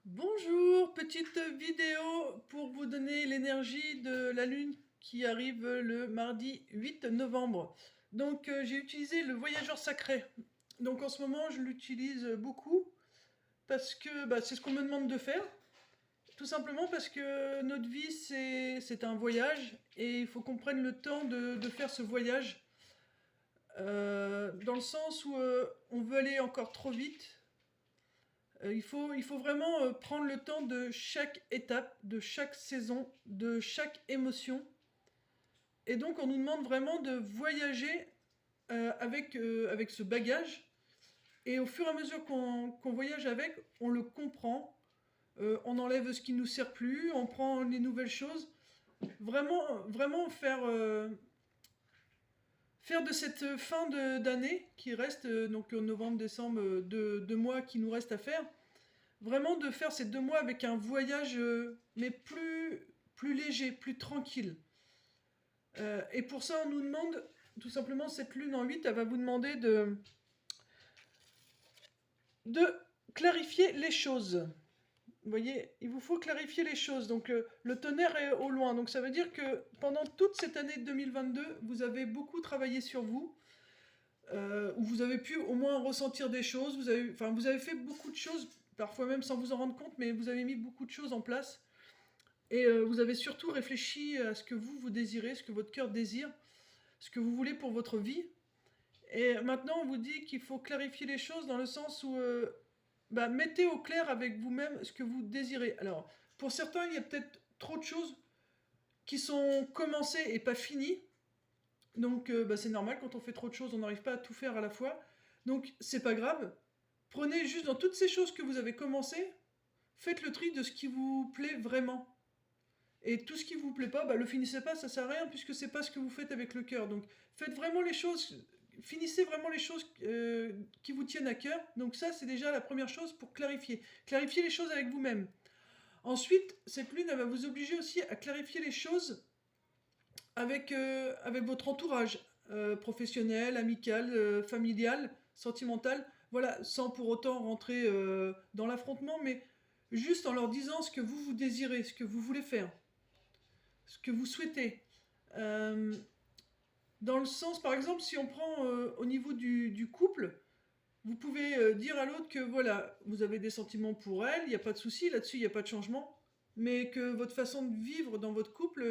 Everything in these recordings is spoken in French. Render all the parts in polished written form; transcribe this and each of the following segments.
Bonjour, petite vidéo pour vous donner l'énergie de la lune qui arrive le mardi 8 novembre. Donc j'ai utilisé le voyageur sacré. Donc en ce moment je l'utilise beaucoup parce que c'est ce qu'on me demande de faire. Tout simplement parce que notre vie c'est un voyage et il faut qu'on prenne le temps de faire ce voyage. Dans le sens où on veut aller encore trop vite. Il faut vraiment prendre le temps de chaque étape, de chaque saison, de chaque émotion. Et donc, on nous demande vraiment de voyager avec ce bagage. Et au fur et à mesure qu'on voyage avec, on le comprend. On enlève ce qui ne nous sert plus, on prend les nouvelles choses. Vraiment faire de cette fin d'année qui reste, donc novembre, décembre, 2 mois qui nous reste à faire, vraiment de faire ces 2 mois avec un voyage, mais plus léger, plus tranquille. Et pour ça, on nous demande, tout simplement, cette lune en 8, elle va vous demander de clarifier les choses. Vous voyez, il vous faut clarifier les choses. Donc le tonnerre est au loin. Donc ça veut dire que pendant toute cette année 2022, vous avez beaucoup travaillé sur vous, où vous avez pu au moins ressentir des choses. Vous avez fait beaucoup de choses, parfois même sans vous en rendre compte, mais vous avez mis beaucoup de choses en place. Et vous avez surtout réfléchi à ce que vous désirez, ce que votre cœur désire, ce que vous voulez pour votre vie. Et maintenant, on vous dit qu'il faut clarifier les choses dans le sens où mettez au clair avec vous-même ce que vous désirez. Alors, pour certains, il y a peut-être trop de choses qui sont commencées et pas finies. Donc, c'est normal, quand on fait trop de choses, on n'arrive pas à tout faire à la fois. Donc, c'est pas grave. Prenez juste dans toutes ces choses que vous avez commencées, faites le tri de ce qui vous plaît vraiment. Et tout ce qui vous plaît pas, le finissez pas, ça sert à rien puisque c'est pas ce que vous faites avec le cœur. Donc faites vraiment les choses, finissez vraiment les choses qui vous tiennent à cœur. Donc ça, c'est déjà la première chose pour clarifier. Clarifier les choses avec vous-même. Ensuite, cette lune, elle va vous obliger aussi à clarifier les choses avec votre entourage professionnel, amical, familial, sentimental. Voilà, sans pour autant rentrer dans l'affrontement, mais juste en leur disant ce que vous désirez, ce que vous voulez faire, ce que vous souhaitez. Euh, Dans le sens, par exemple, si on prend au niveau du couple, vous pouvez dire à l'autre que voilà, vous avez des sentiments pour elle, il n'y a pas de souci, là-dessus il n'y a pas de changement, mais que votre façon de vivre dans votre couple,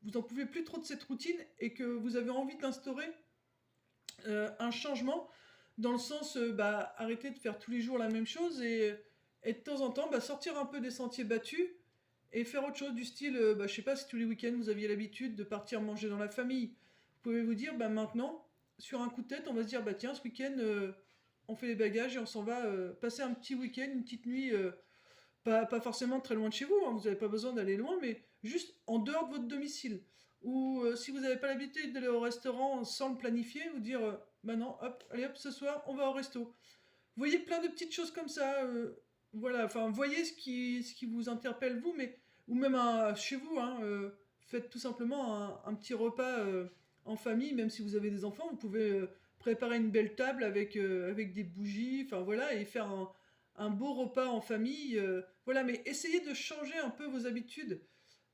vous en pouvez plus trop de cette routine et que vous avez envie d'instaurer un changement dans le sens, arrêter de faire tous les jours la même chose et de temps en temps sortir un peu des sentiers battus et faire autre chose du style, je sais pas si tous les week-ends vous aviez l'habitude de partir manger dans la famille. Vous pouvez vous dire, maintenant, sur un coup de tête, on va se dire, tiens, ce week-end, on fait les bagages et on s'en va passer un petit week-end, une petite nuit, pas forcément très loin de chez vous, hein, vous n'avez pas besoin d'aller loin, mais juste en dehors de votre domicile. Ou si vous n'avez pas l'habitude d'aller au restaurant sans le planifier, vous dire, non, hop, allez hop, ce soir, on va au resto. Vous voyez plein de petites choses comme ça. Voilà, enfin, voyez ce qui vous interpelle vous, mais ou même chez vous, hein, faites tout simplement un petit repas en famille, même si vous avez des enfants, vous pouvez préparer une belle table avec des bougies, enfin voilà, et faire un beau repas en famille. Voilà, mais essayez de changer un peu vos habitudes,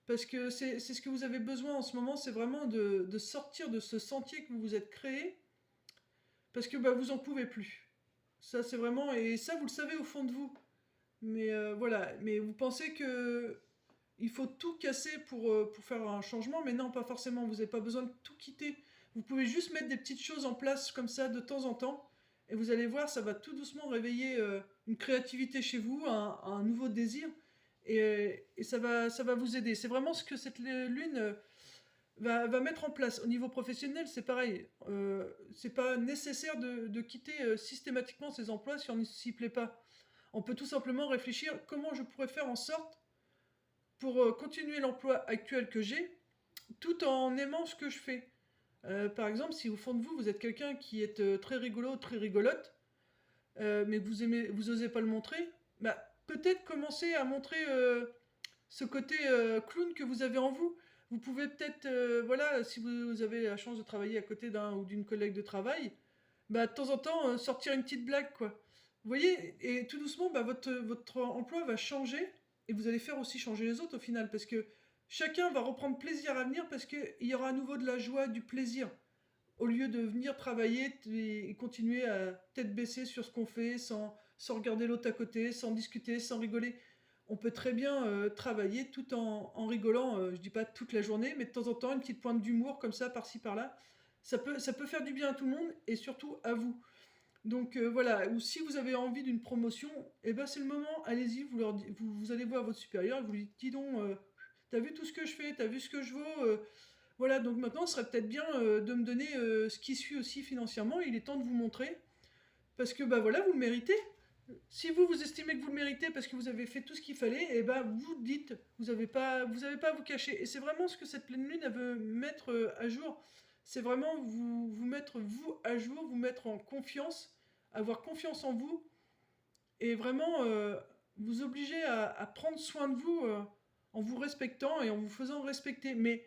parce que c'est ce que vous avez besoin en ce moment, c'est vraiment de sortir de ce sentier que vous vous êtes créé, parce que vous en pouvez plus. Ça, c'est vraiment, et ça, vous le savez au fond de vous. Mais voilà, mais vous pensez que il faut tout casser pour faire un changement, mais non, pas forcément, vous n'avez pas besoin de tout quitter. Vous pouvez juste mettre des petites choses en place comme ça de temps en temps, et vous allez voir, ça va tout doucement réveiller une créativité chez vous, un nouveau désir, et ça va vous aider. C'est vraiment ce que cette lune va mettre en place. Au niveau professionnel, c'est pareil. C'est pas nécessaire de quitter systématiquement ses emplois si on ne s'y plaît pas. On peut tout simplement réfléchir comment je pourrais faire en sorte pour continuer l'emploi actuel que j'ai, tout en aimant ce que je fais. Par exemple, si au fond de vous, vous êtes quelqu'un qui est très rigolo, très rigolote, mais que vous osez pas le montrer, peut-être commencer à montrer ce côté clown que vous avez en vous. Vous pouvez peut-être, voilà, si vous avez la chance de travailler à côté d'un ou d'une collègue de travail, de temps en temps sortir une petite blague, quoi. Vous voyez? Et tout doucement, bah, votre emploi va changer et vous allez faire aussi changer les autres au final parce que chacun va reprendre plaisir à venir parce qu'il y aura à nouveau de la joie, du plaisir. Au lieu de venir travailler et continuer à tête baissée sur ce qu'on fait, sans regarder l'autre à côté, sans discuter, sans rigoler. On peut très bien travailler tout en rigolant, je dis pas toute la journée, mais de temps en temps, une petite pointe d'humour comme ça, par-ci, par-là. Ça peut faire du bien à tout le monde et surtout à vous. Donc voilà, ou si vous avez envie d'une promotion, eh ben c'est le moment, allez-y, vous allez voir votre supérieur et vous lui dites, dis donc, t'as vu tout ce que je fais, t'as vu ce que je vaux, voilà, donc maintenant, ce serait peut-être bien de me donner ce qui suit aussi financièrement. Il est temps de vous montrer. Parce que, bah voilà, vous le méritez. Si vous estimez que vous le méritez parce que vous avez fait tout ce qu'il fallait, et bah vous dites, vous avez pas à vous cacher. Et c'est vraiment ce que cette pleine lune, elle veut mettre à jour. C'est vraiment vous mettre vous à jour, vous mettre en confiance, avoir confiance en vous, et vraiment vous obliger à prendre soin de vous en vous respectant et en vous faisant respecter. Mais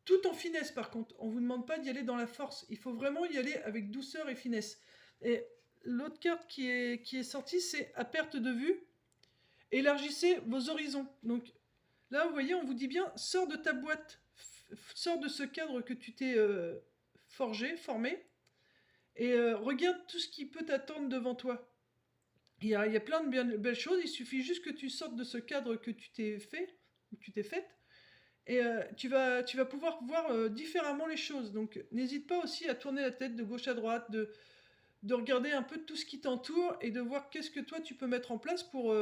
tout en finesse par contre. On vous demande pas d'y aller dans la force. Il faut vraiment y aller avec douceur et finesse. Et l'autre carte qui est sortie, c'est à perte de vue. Élargissez vos horizons. Donc là, vous voyez, on vous dit bien, sors de ta boîte, sors de ce cadre que tu t'es forgé, formé, et regarde tout ce qui peut t'attendre devant toi. Il y a plein de belles choses. Il suffit juste que tu sortes de ce cadre que tu t'es fait, ou que tu t'es fait, et tu vas pouvoir voir différemment les choses. Donc n'hésite pas aussi à tourner la tête de gauche à droite, de regarder un peu tout ce qui t'entoure et de voir qu'est-ce que toi tu peux mettre en place pour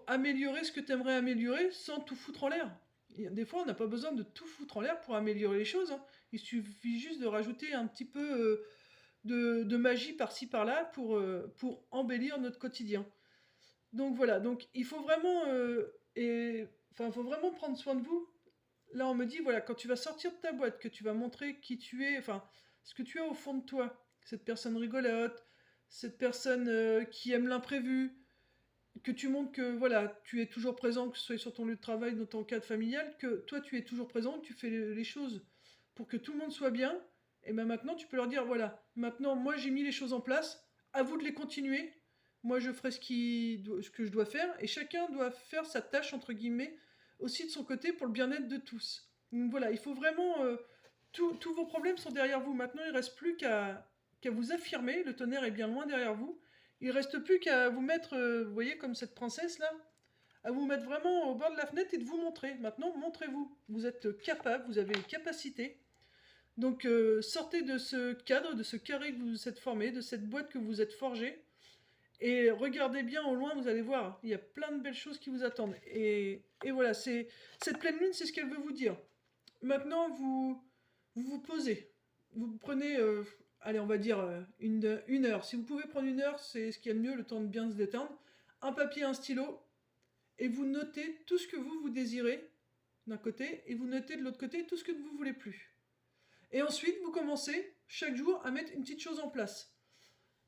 améliorer ce que tu aimerais améliorer sans tout foutre en l'air. Des fois, on n'a pas besoin de tout foutre en l'air pour améliorer les choses, hein. Il suffit juste de rajouter un petit peu de magie par-ci par-là pour embellir notre quotidien. Donc voilà, donc il faut vraiment enfin, faut vraiment prendre soin de vous. Là, on me dit, voilà, quand tu vas sortir de ta boîte, que tu vas montrer qui tu es, enfin, ce que tu as au fond de toi, cette personne rigolote, cette personne qui aime l'imprévu, que tu montres que, voilà, tu es toujours présent, que ce soit sur ton lieu de travail, dans ton cadre familial, que toi, tu es toujours présent, que tu fais les choses pour que tout le monde soit bien, et bien maintenant, tu peux leur dire, voilà, maintenant, moi, j'ai mis les choses en place, à vous de les continuer, moi, je ferai ce que je dois faire, et chacun doit faire sa tâche, entre guillemets, aussi de son côté pour le bien-être de tous. Donc voilà, il faut vraiment... tous vos problèmes sont derrière vous. Maintenant, il ne reste plus qu'à vous affirmer. Le tonnerre est bien loin derrière vous. Il ne reste plus qu'à vous mettre, vous voyez, comme cette princesse-là, à vous mettre vraiment au bord de la fenêtre et de vous montrer. Maintenant, montrez-vous. Vous êtes capable, vous avez les capacités. Donc, sortez de ce cadre, de ce carré que vous vous êtes formé, de cette boîte que vous êtes forgé. Et regardez bien au loin, vous allez voir, il y a plein de belles choses qui vous attendent. Et voilà, cette pleine lune, c'est ce qu'elle veut vous dire. Maintenant, vous posez. Vous prenez, allez, on va dire une heure. Si vous pouvez prendre une heure, c'est ce qu'il y a de mieux, le temps de bien se détendre. Un papier, un stylo, et vous notez tout ce que vous désirez d'un côté, et vous notez de l'autre côté tout ce que vous ne voulez plus. Et ensuite, vous commencez chaque jour à mettre une petite chose en place.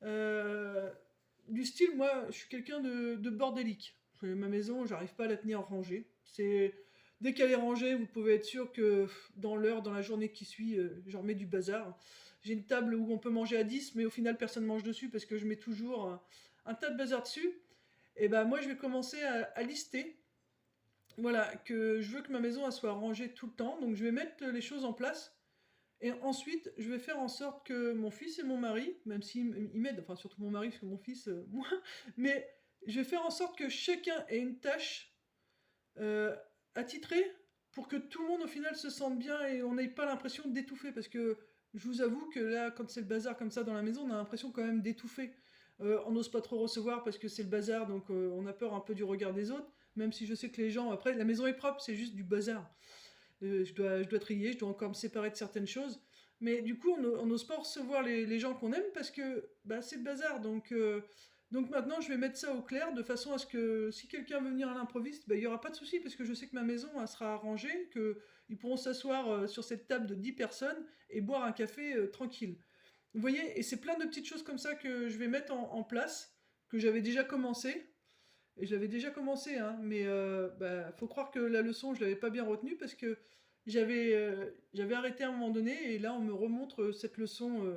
Euh, du style, moi, je suis quelqu'un de bordélique. Ma maison, j'arrive pas à la tenir rangée. Dès qu'elle est rangée, vous pouvez être sûr que dans l'heure, dans la journée qui suit, j'en remets du bazar. J'ai une table où on peut manger à 10, mais au final, personne ne mange dessus parce que je mets toujours un tas de bazar dessus. Et ben moi, je vais commencer à lister. Voilà, que je veux que ma maison elle soit rangée tout le temps. Donc, je vais mettre les choses en place. Et ensuite, je vais faire en sorte que mon fils et mon mari, même s'ils m'aident, enfin surtout mon mari, parce que mon fils, moins, mais je vais faire en sorte que chacun ait une tâche euh, attitrée pour que tout le monde au final se sente bien et on n'ait pas l'impression d'étouffer. Parce que je vous avoue que là, quand c'est le bazar comme ça dans la maison, on a l'impression quand même d'étouffer. On n'ose pas trop recevoir parce que c'est le bazar, donc on a peur un peu du regard des autres. Même si je sais que les gens, après, la maison est propre, c'est juste du bazar. Je dois trier, je dois encore me séparer de certaines choses. Mais du coup, on n'ose pas recevoir les gens qu'on aime parce que bah, c'est le bazar. Donc maintenant, je vais mettre ça au clair de façon à ce que si quelqu'un veut venir à l'improviste, bah, il n'y aura pas de souci parce que je sais que ma maison elle sera arrangée, qu'ils pourront s'asseoir sur cette table de 10 personnes et boire un café tranquille. Vous voyez, et c'est plein de petites choses comme ça que je vais mettre en place, que j'avais déjà commencé. Et je l'avais déjà commencé, hein, mais bah, faut croire que la leçon, je l'avais pas bien retenue parce que j'avais arrêté à un moment donné et là, on me remontre cette leçon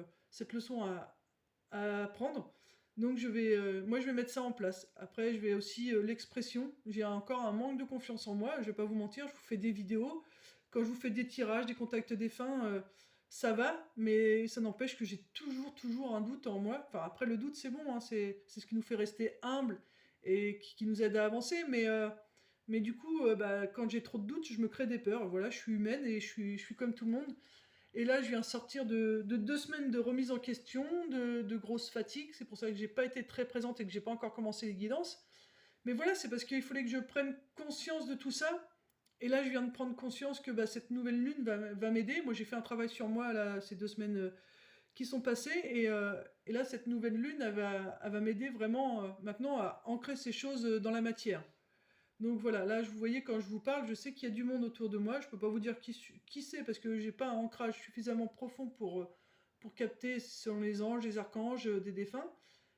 à apprendre. Donc moi je vais mettre ça en place. Après je vais aussi l'expression. J'ai encore un manque de confiance en moi. Je vais pas vous mentir. Je vous fais des vidéos. Quand je vous fais des tirages, des contacts défunts, ça va, mais ça n'empêche que j'ai toujours un doute en moi. Enfin après le doute c'est bon, hein, c'est ce qui nous fait rester humble et qui nous aide à avancer. Mais du coup, bah, quand j'ai trop de doutes, je me crée des peurs. Voilà, je suis humaine et je suis comme tout le monde. Et là, je viens sortir de 2 semaines de remise en question, de grosse fatigue. C'est pour ça que j'ai pas été très présente et que j'ai pas encore commencé les guidances. Mais voilà, c'est parce qu'il fallait que je prenne conscience de tout ça. Et là, je viens de prendre conscience que bah, cette nouvelle lune va m'aider. Moi, j'ai fait un travail sur moi là, ces 2 semaines qui sont passées. Et là, cette nouvelle lune, elle va m'aider vraiment maintenant à ancrer ces choses dans la matière. Donc voilà, là, vous voyez, quand je vous parle, je sais qu'il y a du monde autour de moi. Je peux pas vous dire qui c'est parce que j'ai pas un ancrage suffisamment profond pour capter si ce sont les anges, les archanges, des défunts.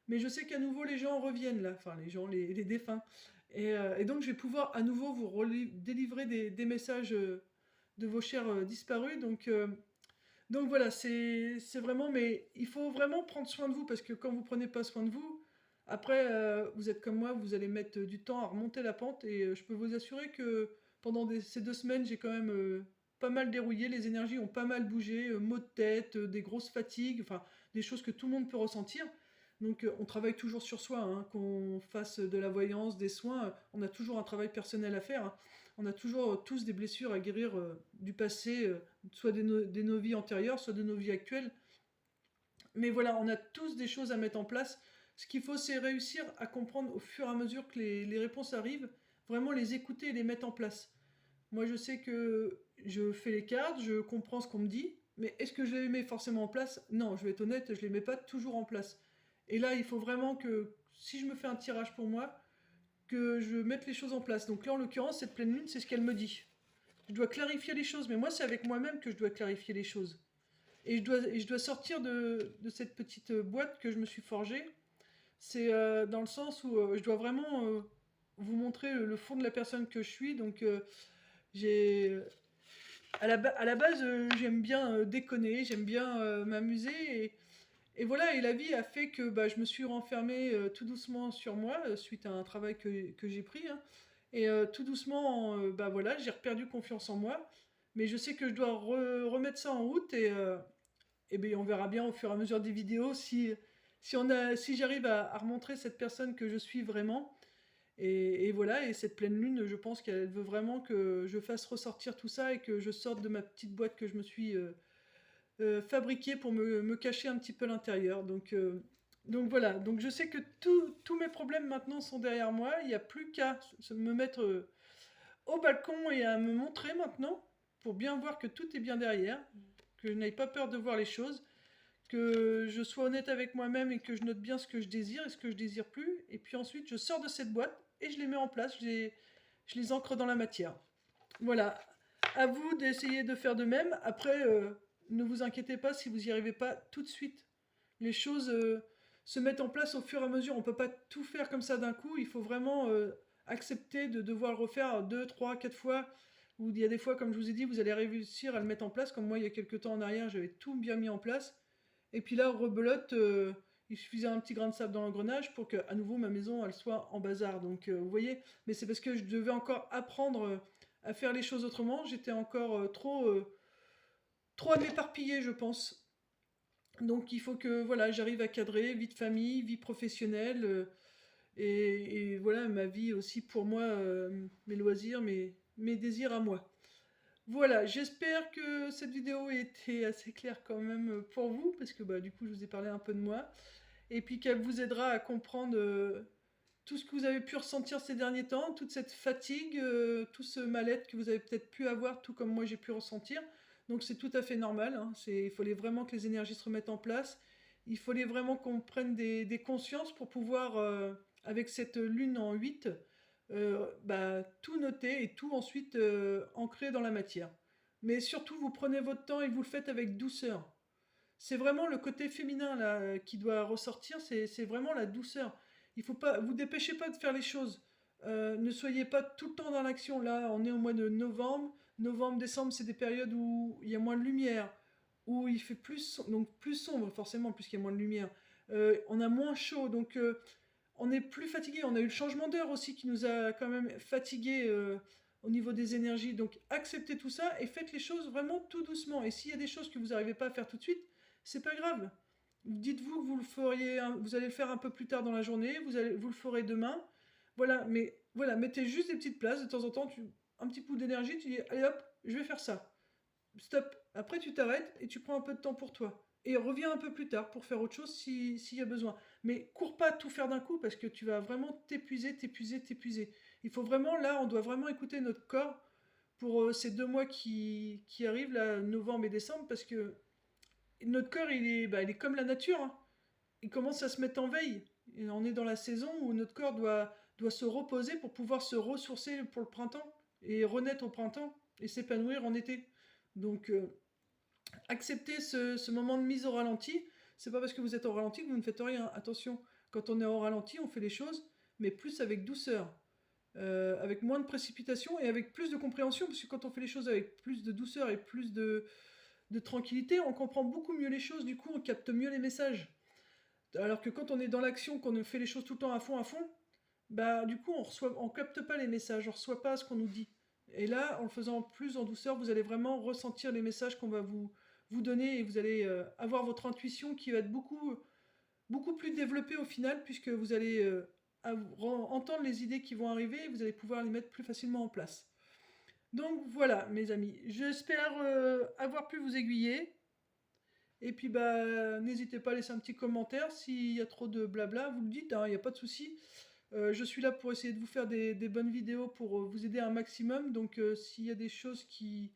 Mais je sais qu'à nouveau, les gens reviennent là. Enfin, les gens, les défunts. Et donc, je vais pouvoir à nouveau vous délivrer des messages de vos chers disparus. Donc voilà, c'est vraiment, mais il faut vraiment prendre soin de vous parce que quand vous prenez pas soin de vous, après, vous êtes comme moi, vous allez mettre du temps à remonter la pente et je peux vous assurer que pendant ces 2 semaines, j'ai quand même pas mal dérouillé, les énergies ont pas mal bougé, maux de tête, des grosses fatigues, enfin des choses que tout le monde peut ressentir. Donc on travaille toujours sur soi, hein, qu'on fasse de la voyance, des soins, on a toujours un travail personnel à faire, hein. On a toujours tous des blessures à guérir du passé, soit de nos vies antérieures, soit de nos vies actuelles. Mais voilà, on a tous des choses à mettre en place. Ce qu'il faut, c'est réussir à comprendre au fur et à mesure que les réponses arrivent, vraiment les écouter et les mettre en place. Moi, je sais que je fais les cartes, je comprends ce qu'on me dit, mais est-ce que je les mets forcément en place? Non, je vais être honnête, je les mets pas toujours en place. Et là, il faut vraiment que, si je me fais un tirage pour moi, que je mette les choses en place. Donc là, en l'occurrence, cette pleine lune, c'est ce qu'elle me dit. Je dois clarifier les choses, mais moi, c'est avec moi-même que je dois clarifier les choses. Et je dois sortir de cette petite boîte que je me suis forgée. C'est dans le sens où je dois vraiment vous montrer le fond de la personne que je suis. Donc, j'ai à la base, j'aime bien déconner, j'aime bien m'amuser. Et voilà, et la vie a fait que bah, je me suis renfermée tout doucement sur moi suite à un travail que j'ai pris, hein. Et tout doucement, bah voilà, j'ai perdu confiance en moi. Mais je sais que je dois remettre ça en route et ben, on verra bien au fur et à mesure des vidéos si j'arrive à remontrer cette personne que je suis vraiment. Et voilà, et cette pleine lune, je pense qu'elle veut vraiment que je fasse ressortir tout ça et que je sorte de ma petite boîte que je me suis fabriquée pour me cacher un petit peu l'intérieur. Donc voilà, donc je sais que tous mes problèmes maintenant sont derrière moi. Il n'y a plus qu'à me mettre au balcon et à me montrer maintenant pour bien voir que tout est bien derrière, que je n'aie pas peur de voir les choses, que je sois honnête avec moi-même et que je note bien ce que je désire et ce que je désire plus. Et puis ensuite, je sors de cette boîte et je les mets en place, je les ancre dans la matière. Voilà, à vous d'essayer de faire de même. Après, ne vous inquiétez pas si vous n'y arrivez pas tout de suite. Les choses se mettent en place au fur et à mesure. On ne peut pas tout faire comme ça d'un coup. Il faut vraiment accepter de devoir le refaire 2, 3, 4 fois. Ou il y a des fois, comme je vous ai dit, vous allez réussir à le mettre en place. Comme moi, il y a quelques temps en arrière, j'avais tout bien mis en place. Et puis là, rebelote, il suffisait un petit grain de sable dans l'engrenage pour que, à nouveau, ma maison, elle soit en bazar. Donc, vous voyez, mais c'est parce que je devais encore apprendre à faire les choses autrement. J'étais encore trop à m'éparpiller, je pense. Donc, il faut que, voilà, j'arrive à cadrer vie de famille, vie professionnelle, et voilà, ma vie aussi pour moi, mes loisirs, mes désirs à moi. Voilà, j'espère que cette vidéo a été assez claire quand même pour vous, parce que bah, du coup je vous ai parlé un peu de moi, et puis qu'elle vous aidera à comprendre tout ce que vous avez pu ressentir ces derniers temps, toute cette fatigue, tout ce mal-être que vous avez peut-être pu avoir, tout comme moi j'ai pu ressentir. Donc c'est tout à fait normal, hein. Il fallait vraiment que les énergies se remettent en place, il fallait vraiment qu'on prenne des consciences pour pouvoir, avec cette lune en 8 bah, tout noter et tout ensuite ancrer dans la matière. Mais surtout, vous prenez votre temps et vous le faites avec douceur. C'est vraiment le côté féminin là qui doit ressortir, c'est vraiment la douceur. Il faut pas, vous dépêchez pas de faire les choses. Ne soyez pas tout le temps dans l'action. Là, on est au mois de novembre. Novembre, décembre, c'est des périodes où il y a moins de lumière, où il fait plus, donc plus sombre forcément puisqu'il y a moins de lumière. on a moins chaud, donc on est plus fatigué. On a eu le changement d'heure aussi qui nous a quand même fatigués au niveau des énergies. Donc acceptez tout ça et faites les choses vraiment tout doucement. Et s'il y a des choses que vous n'arrivez pas à faire tout de suite, c'est pas grave. Dites-vous que vous le feriez, vous allez le faire un peu plus tard dans la journée, vous le ferez demain. Voilà, mais voilà, mettez juste des petites places de temps en temps, un petit coup d'énergie, tu dis allez hop, je vais faire ça. Stop. Après tu t'arrêtes et tu prends un peu de temps pour toi. Et reviens un peu plus tard pour faire autre chose s'il y a besoin. Mais cours pas tout faire d'un coup parce que tu vas vraiment t'épuiser, t'épuiser, t'épuiser. Il faut vraiment, là, on doit vraiment écouter notre corps pour ces 2 mois qui arrivent, là, novembre et décembre, parce que notre corps, il est comme la nature, hein. Il commence à se mettre en veille. Et on est dans la saison où notre corps doit se reposer pour pouvoir se ressourcer pour le printemps et renaître au printemps et s'épanouir en été. Donc, acceptez ce moment de mise au ralenti. C'est pas parce que vous êtes au ralenti que vous ne faites rien. Attention, quand on est au ralenti, on fait les choses, mais plus avec douceur, avec moins de précipitation et avec plus de compréhension, parce que quand on fait les choses avec plus de douceur et plus de tranquillité, on comprend beaucoup mieux les choses, du coup on capte mieux les messages. Alors que quand on est dans l'action, qu'on fait les choses tout le temps à fond, bah du coup on capte pas les messages, on reçoit pas ce qu'on nous dit. Et là, en le faisant plus en douceur, vous allez vraiment ressentir les messages qu'on va vous donner et vous allez avoir votre intuition qui va être beaucoup plus développée au final, puisque vous allez entendre les idées qui vont arriver et vous allez pouvoir les mettre plus facilement en place. Donc voilà, mes amis, j'espère avoir pu vous aiguiller. Et puis bah n'hésitez pas à laisser un petit commentaire s'il y a trop de blabla, vous le dites, hein, il n'y a pas de souci. Je suis là pour essayer de vous faire des bonnes vidéos pour vous aider un maximum. Donc s'il y a des choses qui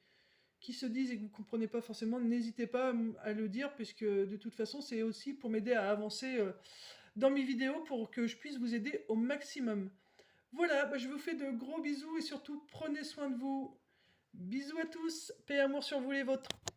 se disent et que vous ne comprenez pas forcément, n'hésitez pas à le dire, puisque de toute façon c'est aussi pour m'aider à avancer dans mes vidéos pour que je puisse vous aider au maximum. Voilà, bah, je vous fais de gros bisous et surtout prenez soin de vous. Bisous à tous, paix et amour sur vous les vôtres.